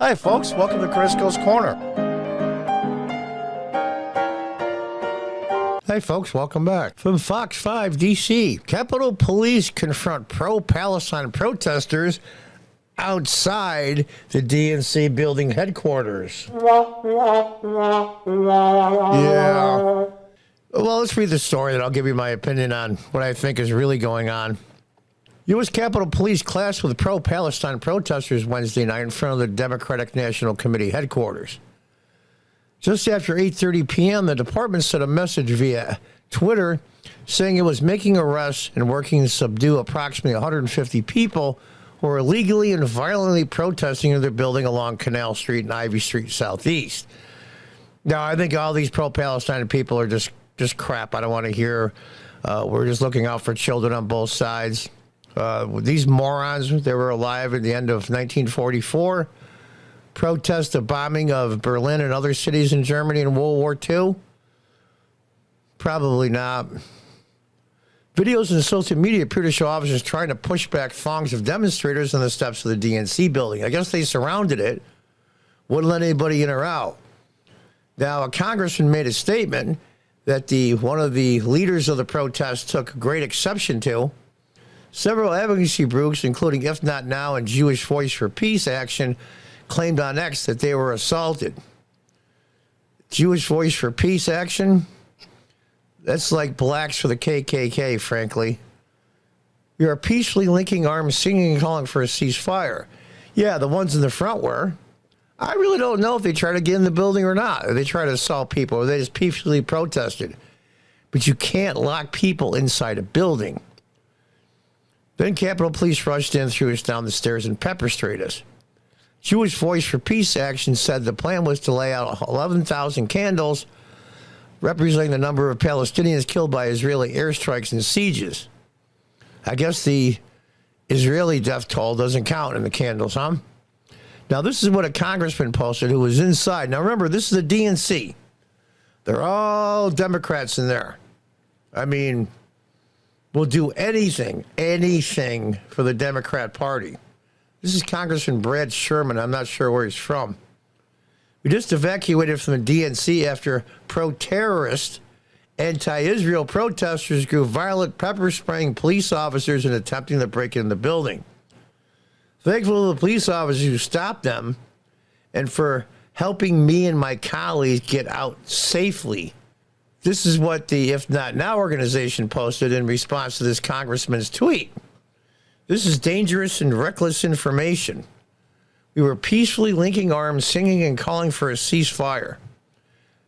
Hi, folks. Welcome to Crisco's Corner. Hey, folks. Welcome back. From Fox 5 DC, Capitol Police confront pro-Palestine protesters outside the DNC building headquarters. Yeah. Well, let's read the story, and I'll give you my opinion on what I think is really going on. U.S. Capitol Police clashed with pro-Palestine protesters Wednesday night in front of the Democratic National Committee headquarters. Just after 8:30 p.m., the department sent a message via Twitter saying it was making arrests and working to subdue approximately 150 people who are illegally and violently protesting in their building along Canal Street and Ivy Street Southeast. Now, I think all these pro-Palestine people are just crap. I don't want to hear we're just looking out for children on both sides. These morons, they were alive at the end of 1944, protest the bombing of Berlin and other cities in Germany in World War II? Probably not. Videos in social media appear to show officers trying to push back throngs of demonstrators on the steps of the DNC building. I guess they surrounded it, wouldn't let anybody in or out. Now, a congressman made a statement that one of the leaders of the protest took great exception to. Several advocacy groups, including If Not Now and Jewish Voice for Peace Action, claimed on X that they were assaulted. Jewish Voice for Peace Action? That's like blacks for the KKK, frankly. You're peacefully linking arms, singing and calling for a ceasefire. Yeah, the ones in the front were. I really don't know if they tried to get in the building or not, or they tried to assault people, or they just peacefully protested. But you can't lock people inside a building. Then Capitol Police rushed in, threw us down the stairs, and pepper sprayed us. Jewish Voice for Peace Action said the plan was to lay out 11,000 candles, representing the number of Palestinians killed by Israeli airstrikes and sieges. I guess the Israeli death toll doesn't count in the candles, huh? Now, this is what a congressman posted who was inside. Now, remember, this is the DNC. They're all Democrats in there. I mean, we'll do anything for the Democrat Party. This is Congressman Brad Sherman. I'm not sure where he's from. We just evacuated from the DNC after pro-terrorist, anti-Israel protesters grew violent, pepper spraying police officers and attempting to break into the building. Thankful to the police officers who stopped them and for helping me and my colleagues get out safely. This is what the If Not Now organization posted in response to this congressman's tweet. This is dangerous and reckless information. We were peacefully linking arms, singing and calling for a ceasefire.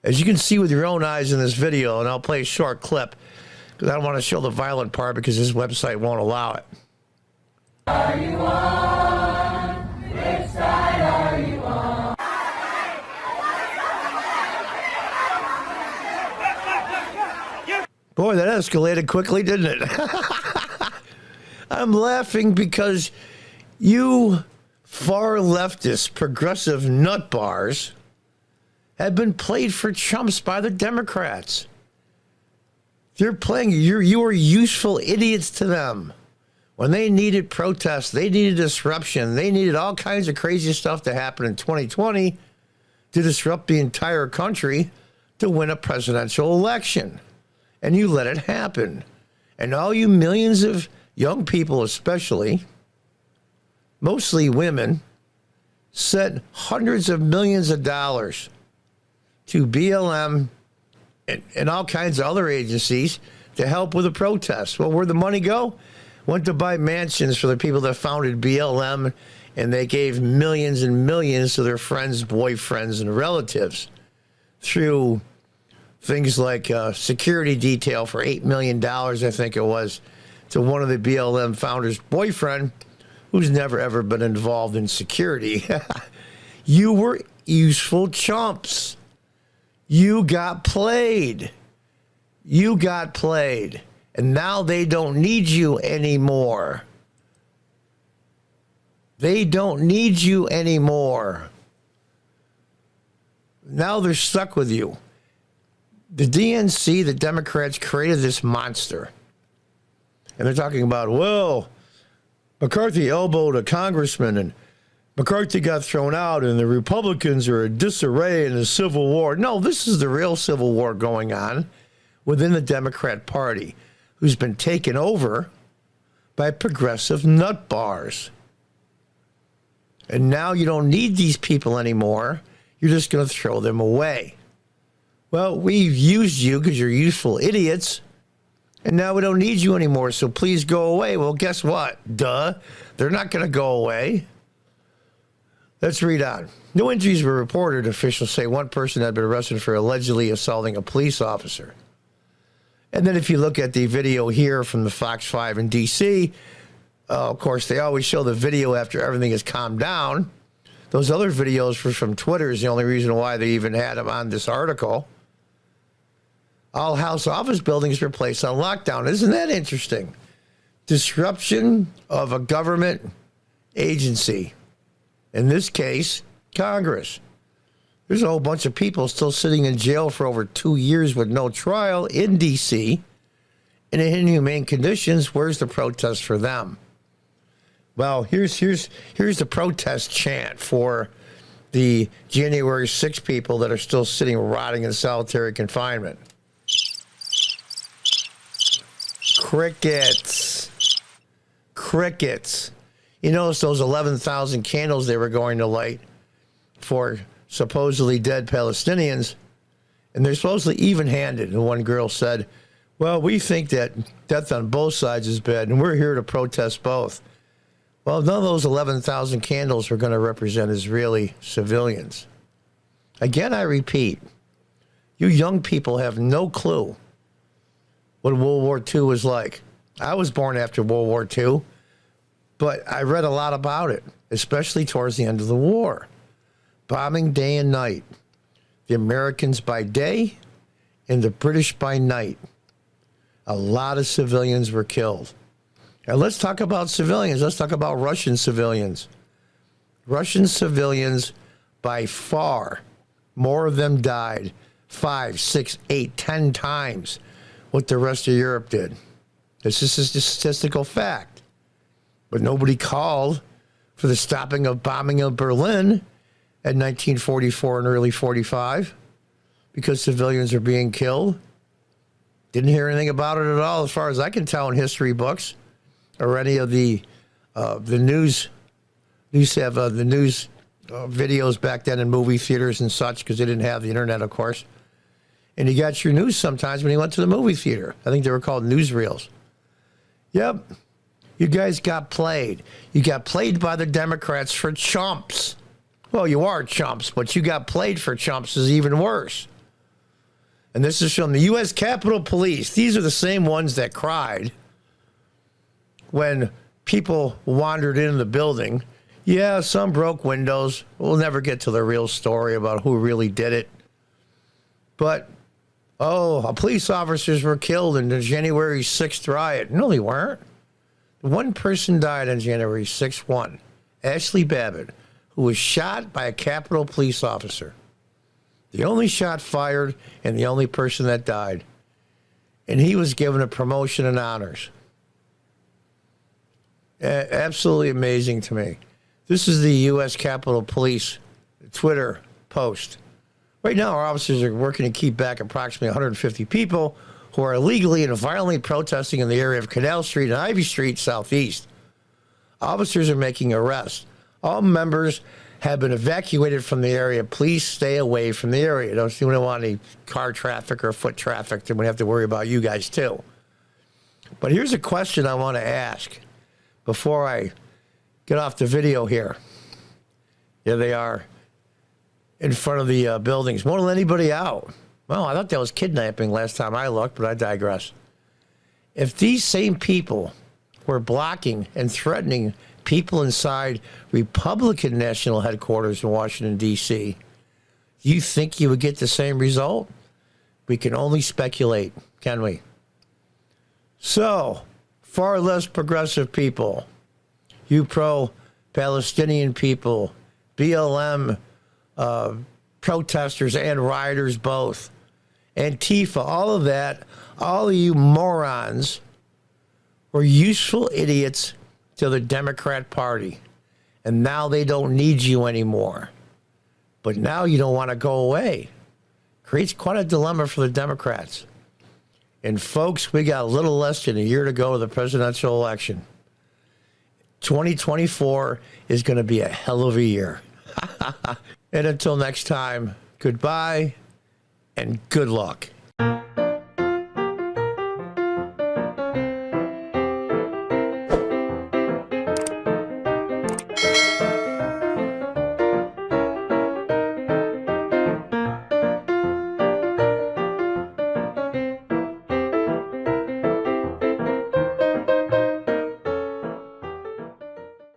As you can see with your own eyes in this video, and I'll play a short clip because I don't want to show the violent part because this website won't allow it. Are you on? Which side are you on? Boy, that escalated quickly, didn't it? I'm laughing because you far leftist progressive nut bars have been played for chumps by the Democrats. They're playing, you are useful idiots to them. When they needed protests, they needed disruption, they needed all kinds of crazy stuff to happen in 2020 to disrupt the entire country to win a presidential election. And you let it happen. And all you millions of young people especially, mostly women, sent hundreds of millions of dollars to BLM and all kinds of other agencies to help with the protests. Well, where'd the money go? Went to buy mansions for the people that founded BLM, and they gave millions and millions to their friends, boyfriends, and relatives through things like security detail for $8 million, I think it was, to one of the BLM founders' boyfriend, who's never, ever been involved in security. You were useful chumps. You got played. You got played. And now they don't need you anymore. They don't need you anymore. Now they're stuck with you. The DNC, the Democrats, created this monster. And they're talking about, well, McCarthy elbowed a congressman and McCarthy got thrown out and the Republicans are in disarray in a civil war. No, this is the real civil war going on within the Democrat Party, who's been taken over by progressive nut bars. And now you don't need these people anymore. You're just going to throw them away. Well, we've used you because you're useful idiots, and now we don't need you anymore, so please go away. Well, guess what? Duh. They're not going to go away. Let's read on. No injuries were reported. Officials say one person had been arrested for allegedly assaulting a police officer. And then if you look at the video here from the Fox 5 in D.C., of course, they always show the video after everything has calmed down. Those other videos were from Twitter is the only reason why they even had them on this article. All House office buildings were placed on lockdown. Isn't that interesting? Disruption of a government agency. In this case, Congress. There's a whole bunch of people still sitting in jail for over 2 years with no trial in D.C. in inhumane conditions. Where's the protest for them? Well, here's the protest chant for the January 6 people that are still sitting rotting in solitary confinement. Crickets. Crickets. You notice those 11,000 candles they were going to light for supposedly dead Palestinians, and they're supposedly even-handed. And one girl said, well, we think that death on both sides is bad, and we're here to protest both. Well, none of those 11,000 candles were going to represent Israeli civilians. Again, I repeat, you young people have no clue what World War II was like. I was born after World War II, but I read a lot about it, especially towards the end of the war. Bombing day and night. The Americans by day and the British by night. A lot of civilians were killed. Now let's talk about civilians. Let's talk about Russian civilians. Russian civilians, by far, more of them died 5, 6, 8, 10 times what the rest of Europe did. This is a statistical fact. But nobody called for the stopping of bombing of Berlin in 1944 and early 45 because civilians are being killed. Didn't hear anything about it at all, as far as I can tell, in history books or any of the news. Used to have the news videos back then in movie theaters and such, because they didn't have the internet, of course. And you got your news sometimes when you went to the movie theater. I think they were called newsreels. Yep. You guys got played. You got played by the Democrats for chumps. Well, you are chumps, but you got played for chumps is even worse. And this is from the U.S. Capitol Police. These are the same ones that cried when people wandered into the building. Yeah, some broke windows. We'll never get to the real story about who really did it. But, police officers were killed in the January 6th riot. No, they weren't. One person died on January 6th, one. Ashley Babbitt, who was shot by a Capitol police officer. The only shot fired and the only person that died. And he was given a promotion and honors. Absolutely amazing to me. This is the U.S. Capitol Police Twitter post. Right now, our officers are working to keep back approximately 150 people who are illegally and violently protesting in the area of Canal Street and Ivy Street Southeast. Officers are making arrests. All members have been evacuated from the area. Please stay away from the area. We don't want any car traffic or foot traffic, then we have to worry about you guys too. But here's a question I want to ask before I get off the video here. Here they are in front of the buildings. Won't let anybody out. Well, I thought that was kidnapping last time I looked, but I digress. If these same people were blocking and threatening people inside Republican National Headquarters in Washington, D.C., you think you would get the same result? We can only speculate, can we? So, far less progressive people, you pro-Palestinian people, BLM protesters and rioters both, Antifa, all of that, all of you morons were useful idiots to the Democrat Party. and now they don't need you anymore. But now you don't want to go away. Creates quite a dilemma for the Democrats. And folks, we got a little less than a year to go to the presidential election. 2024 is going to be a hell of a year. And until next time, goodbye and good luck.